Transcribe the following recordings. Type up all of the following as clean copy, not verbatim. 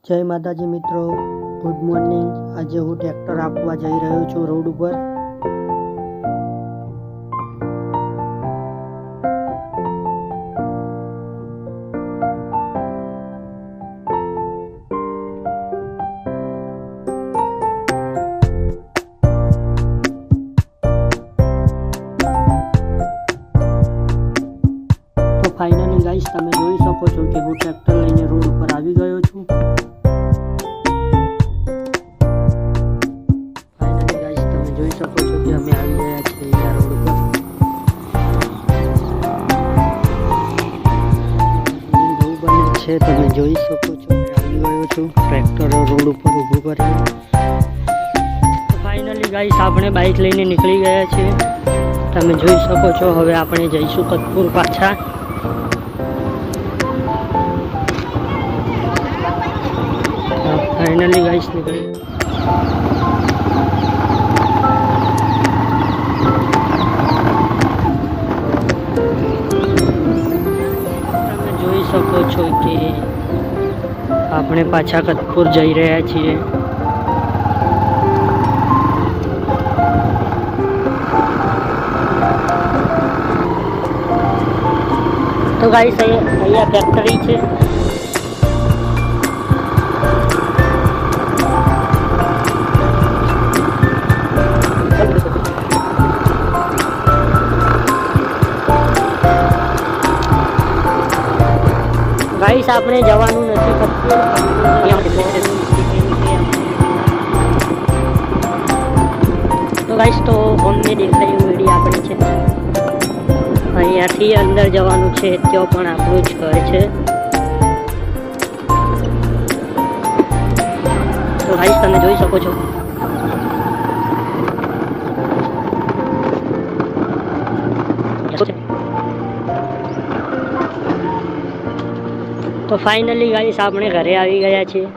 જય માતાજી મિત્રો, ગુડ મોર્નિંગ। આજે હું ટ્રેક્ટર આપવા જઈ રહ્યો છું રોડ ઉપર। તો ફાઇનલી ગાઈસ તમે જોઈ શકો છો કે હું ટ્રેક્ટર લઈને રોડ ઉપર આવી ગયો છું। જોઈ શકો છો કે અમે આવી ગયા છીએ આ રોડ ઉપર। બહુ બને છે, તમે જોઈ શકો છો કે આવી ગયો છું ટ્રેક્ટર રોડ ઉપર ઊભું કરી। તો ફાઇનલી ગાઈસ આપણે બાઇક લઈને નીકળી ગયા છીએ, તમે જોઈ શકો છો। હવે આપણે જઈશું કતપુર પાછા। ફાઇનલી ગાઈસ નીકળી શકો છો કે આપણે પાછા કતપુર જઈ રહ્યા છીએ। તો ગાઈસ અહીંયા ફેક્ટરી છે। ગાઈસ આપણે જવાનું નથી કતપુર, તો ગાઈસ તો અમને દેખાયું વીડી આપણી છે, અહીંયાથી અંદર જવાનું છે, ત્યાં પણ આપણું જ ઘર છે। તો ગાઈસ તમે જોઈ શકો છો તો ફાઇનલી ગાઈસ આપણે ઘરે આવી ગયા છીએ।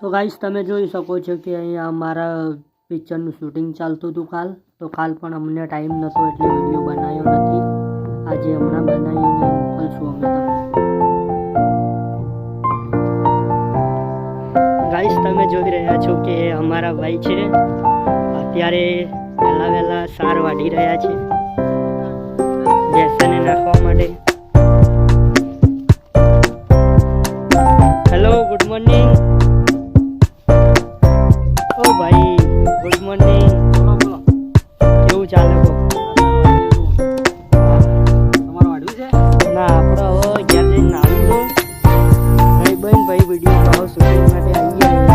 તો ગાઈસ તમે જોઈ શકો છો કે અહીંયા અમારા પિક્ચરનું શૂટિંગ ચાલતું હતું તો કાલ પણ અમને ટાઈમ નહોતો એટલે વિડીયો બનાવ્યો નથી। આજે હમણાં બનાવીને મોકલશું અમે તમને। ગાઈસ તમે જોઈ રહ્યા છો કે અમારા ભાઈ છે અત્યારે વહેલા સાર વાઢી રહ્યા છે ભેંસને નાખવા માટે। Hello, good morning. ઓ ભાઈ ગુડ મોર્નિંગ, બોલો કેવું ચાલે? તમારું વાઢ્યું છે? ના, આપણે હવે ઘેર જઈને નાવું છું। ભાઈ વિડીયો શૂટિંગ માટે આવી ગયા।